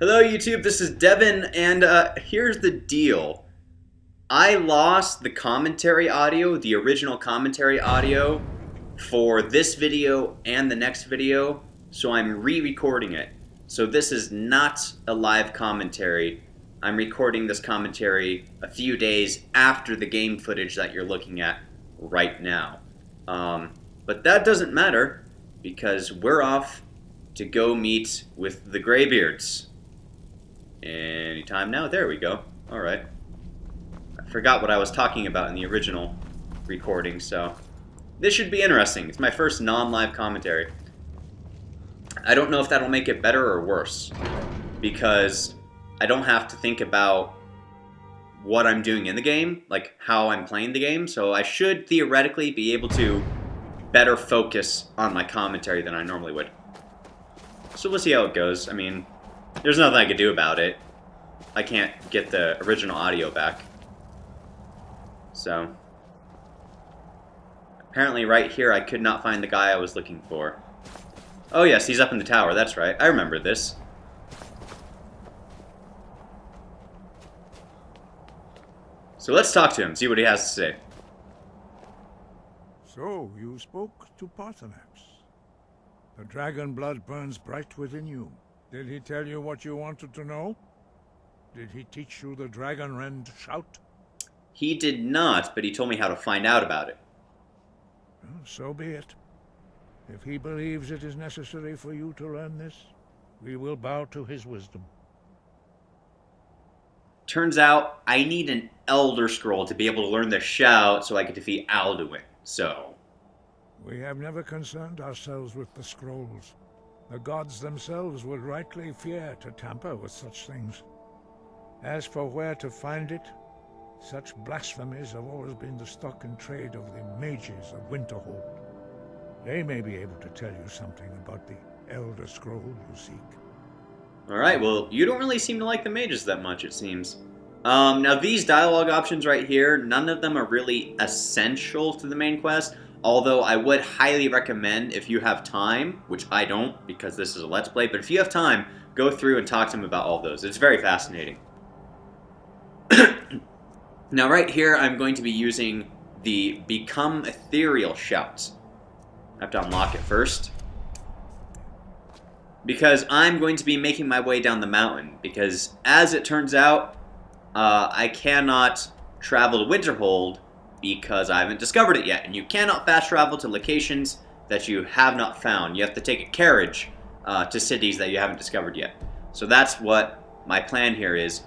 Hello YouTube, this is Devin, and here's the deal. I lost the commentary audio, the original commentary audio, for this video and the next video, so I'm re-recording it. So this is not a live commentary. I'm recording this commentary a few days after the game footage that you're looking at right now. But that doesn't matter, because we're off to go meet with the Greybeards. Anytime now. There we go. Alright. I forgot what I was talking about in the original recording, so this should be interesting. It's my first non-live commentary. I don't know if that'll make it better or worse, because I don't have to think about what I'm doing in the game, like how I'm playing the game, so I should theoretically be able to better focus on my commentary than I normally would. So we'll see how it goes. I mean, there's nothing I can do about it. I can't get the original audio back. So, apparently right here I could not find the guy I was looking for. Oh yes, he's up in the tower, that's right. I remember this. So let's talk to him, see what he has to say. So, you spoke to Parthenax. The dragon blood burns bright within you. Did he tell you what you wanted to know? Did he teach you the dragon rend shout? He did not, but he told me how to find out about it. Well, so be it. If he believes it is necessary for you to learn this, we will bow to his wisdom. Turns out I need an Elder Scroll to be able to learn the shout so I can defeat Alduin, so... We have never concerned ourselves with the scrolls. The gods themselves would rightly fear to tamper with such things. As for where to find it, such blasphemies have always been the stock and trade of the mages of Winterhold. They may be able to tell you something about the Elder Scroll you seek. Alright, well, you don't really seem to like the mages that much, it seems. Now these dialogue options right here, none of them are really essential to the main quest, although I would highly recommend, if you have time, which I don't because this is a Let's Play, but if you have time, go through and talk to him about all those. It's very fascinating. Now right here, I'm going to be using the Become Ethereal shout. I have to unlock it first. Because I'm going to be making my way down the mountain. Because as it turns out, I cannot travel to Winterhold because I haven't discovered it yet. And you cannot fast travel to locations that you have not found. You have to take a carriage to cities that you haven't discovered yet. So that's what my plan here is.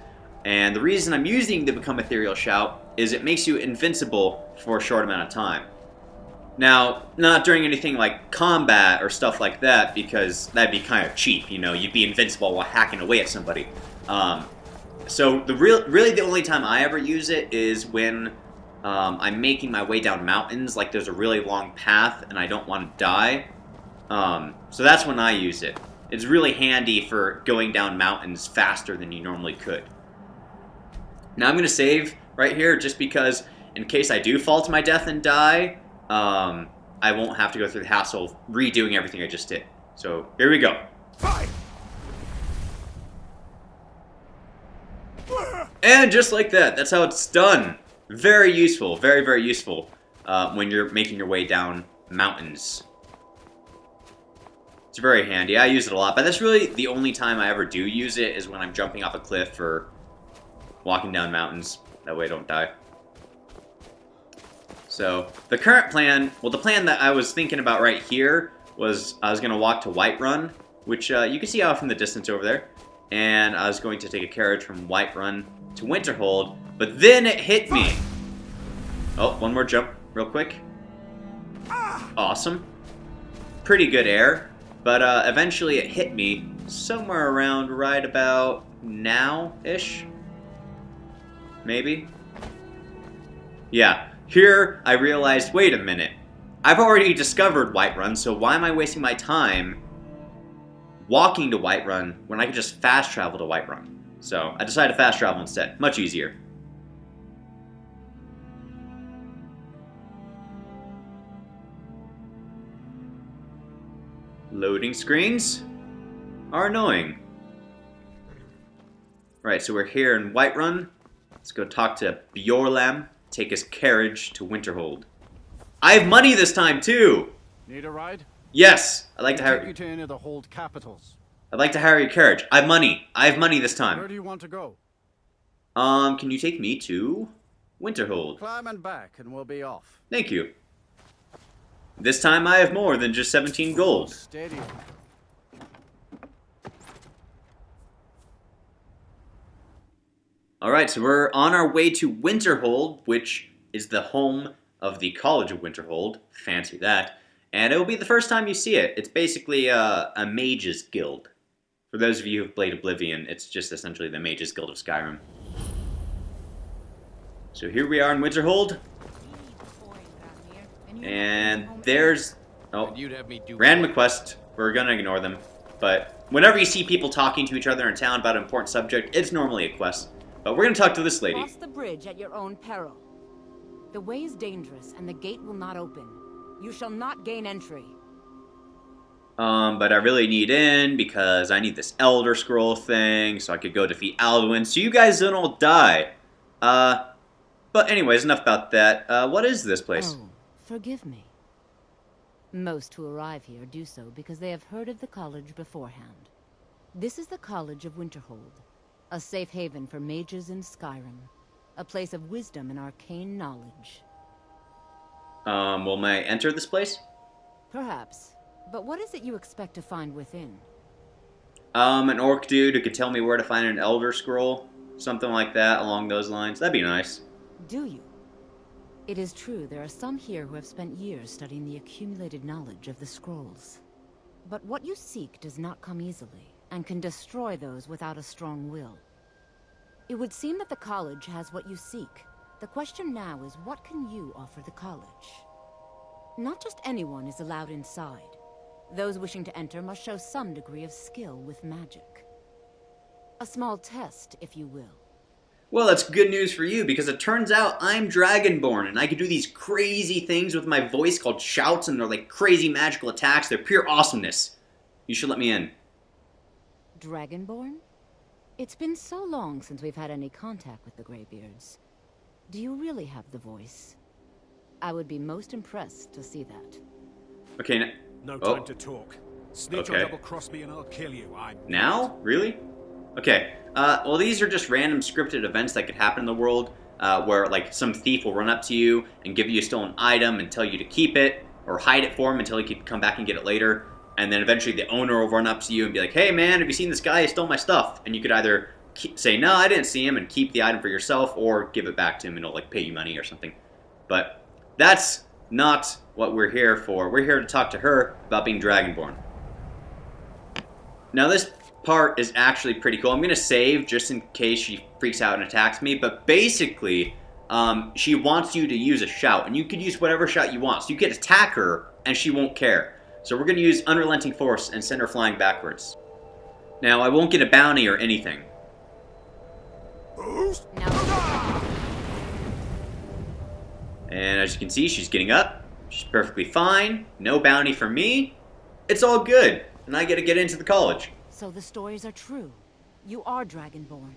And the reason I'm using the Become Ethereal shout is it makes you invincible for a short amount of time. Now, not during anything like combat or stuff like that, because that'd be kind of cheap, you know, you'd be invincible while hacking away at somebody. So really the only time I ever use it is when I'm making my way down mountains, like there's a really long path and I don't want to die. So that's when I use it. It's really handy for going down mountains faster than you normally could. Now I'm going to save right here just because in case I do fall to my death and die, I won't have to go through the hassle of redoing everything I just did. So here we go. Fight! And just like that, that's how it's done. Very useful, very, very useful when you're making your way down mountains. It's very handy. I use it a lot, but that's really the only time I ever do use it is when I'm jumping off a cliff or walking down mountains. That way I don't die. So, the current plan, well, the plan that I was thinking about right here was I was going to walk to Whiterun, which you can see out from the distance over there. And I was going to take a carriage from Whiterun to Winterhold, but then it hit me. Oh, one more jump real quick. Awesome. Pretty good air, but eventually it hit me somewhere around right about now-ish. Maybe? Yeah. Here, I realized, wait a minute. I've already discovered Whiterun, so why am I wasting my time walking to Whiterun when I could just fast travel to Whiterun? So, I decided to fast travel instead. Much easier. Loading screens are annoying. Right, so we're here in Whiterun. Let's go talk to Bjorlam, take his carriage to Winterhold. I have money this time too! Need a ride? Yes! I'd like to hire Take you to any of the hold capitals. I'd like to hire your carriage. I have money. I have money this time. Where do you want to go? Can you take me to Winterhold? Climb and back and we'll be off. Thank you. This time I have more than just 17 gold. Steady. Alright, so we're on our way to Winterhold, which is the home of the College of Winterhold. Fancy that. And it will be the first time you see it. It's basically a mage's guild. For those of you who've played Oblivion, it's just essentially the mage's guild of Skyrim. So here we are in Winterhold. And there's... oh, random quest. We're gonna ignore them. But whenever you see people talking to each other in town about an important subject, it's normally a quest. But we're gonna talk to this lady. Cross the bridge at your own peril. The way is dangerous, and the gate will not open. You shall not gain entry. But I really need in because I need this Elder Scroll thing, so I could go defeat Alduin, so you guys don't all die. But anyways, enough about that. What is this place? Oh, forgive me. Most who arrive here do so because they have heard of the college beforehand. This is the College of Winterhold, a safe haven for mages in Skyrim, a place of wisdom and arcane knowledge. Will I enter this place? Perhaps. But what is it you expect to find within? An orc dude who could tell me where to find an Elder Scroll. Something like that, along those lines. That'd be nice. Do you? It is true there are some here who have spent years studying the accumulated knowledge of the scrolls. But what you seek does not come easily, and can destroy those without a strong will. It would seem that the college has what you seek. The question now is, what can you offer the college? Not just anyone is allowed inside. Those wishing to enter must show some degree of skill with magic. A small test, if you will. Well, that's good news for you, because it turns out I'm Dragonborn, and I can do these crazy things with my voice called shouts, and they're like crazy magical attacks. They're pure awesomeness. You should let me in. Dragonborn? It's been so long since we've had any contact with the Greybeards. Do you really have the voice? I would be most impressed to see that. Okay, No time to talk. Snitch or double-cross me and I'll kill you. Now? Really? Okay. Well, these are just random scripted events that could happen in the world, where, like, some thief will run up to you and give you a stolen item and tell you to keep it, or hide it for him until he can come back and get it later. And then eventually the owner will run up to you and be like, hey, man, have you seen this guy? He stole my stuff. And you could either say, no, I didn't see him, and keep the item for yourself, or give it back to him and he'll, like, pay you money or something. But that's not what we're here for. We're here to talk to her about being Dragonborn. Now, this part is actually pretty cool. I'm going to save just in case she freaks out and attacks me, but basically, she wants you to use a shout, and you could use whatever shout you want. So you could attack her, and she won't care. So we're going to use Unrelenting Force and send her flying backwards. Now, I won't get a bounty or anything. Now, And as you can see, she's getting up. She's perfectly fine. No bounty for me. It's all good. And I get to get into the college. so the stories are true. You are Dragonborn.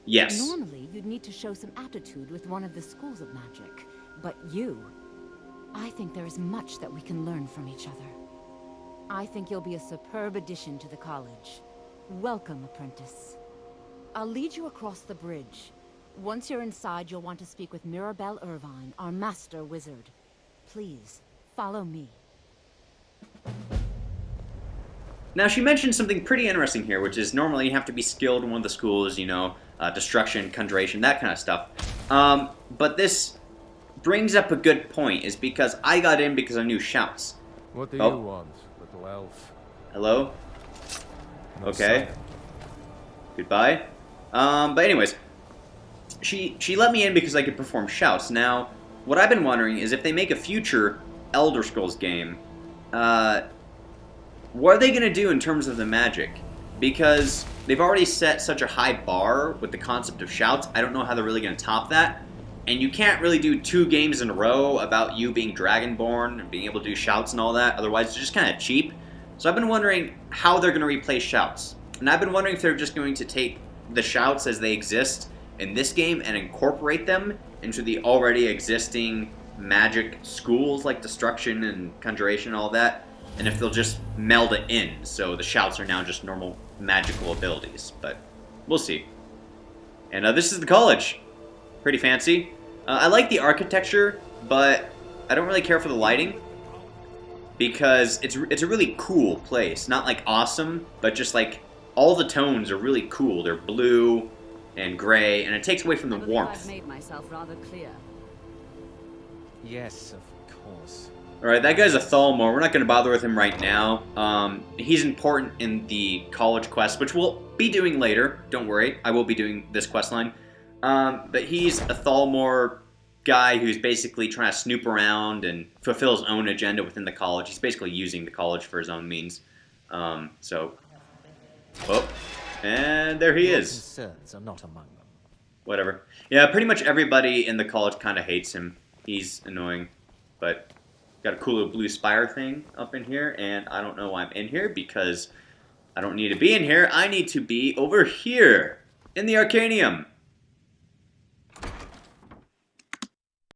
Yes. Normally, you'd need to show some aptitude with one of the schools of magic. But you... I think there is much that we can learn from each other. I think you'll be a superb addition to the college. Welcome, apprentice. I'll lead you across the bridge. Once you're inside, you'll want to speak with Mirabelle Irvine, our master wizard. Please, follow me. Now, she mentioned something pretty interesting here, which is normally you have to be skilled in one of the schools, you know, destruction, conjuration, that kind of stuff. But this brings up a good point, is because I got in because I knew shouts. What do you want, little elf? Hello? No Okay. sign. Goodbye. But anyways, she let me in because I could perform shouts. Now, what I've been wondering is if they make a future Elder Scrolls game, what are they going to do in terms of the magic? Because they've already set such a high bar with the concept of shouts, I don't know how they're really going to top that. And you can't really do 2 games in a row about you being Dragonborn and being able to do shouts and all that, otherwise it's just kind of cheap. So I've been wondering how they're going to replace shouts. And I've been wondering if they're just going to take the shouts as they exist in this game and incorporate them into the already existing magic schools like Destruction and Conjuration and all that, and if they'll just meld it in, so the shouts are now just normal magical abilities, but we'll see. And this is the college. Pretty fancy. I like the architecture, but I don't really care for the lighting, because it's a really cool place. Not like awesome, but just like all the tones are really cool. They're blue and gray, and it takes away from the warmth. I've made myself rather clear. Yes, of course. Alright, that guy's a Thalmor. We're not going to bother with him right now. He's important in the college quest, which we'll be doing later. Don't worry, I will be doing this quest line. But he's a Thalmor guy who's basically trying to snoop around and fulfill his own agenda within the college. He's basically using the college for his own means. Oh, and there he is. Concerns are not among them. Whatever. Yeah, pretty much everybody in the college kind of hates him. He's annoying, but got a cool little blue spire thing up in here, and I don't know why I'm in here, because I don't need to be in here. I need to be over here in the Arcanium.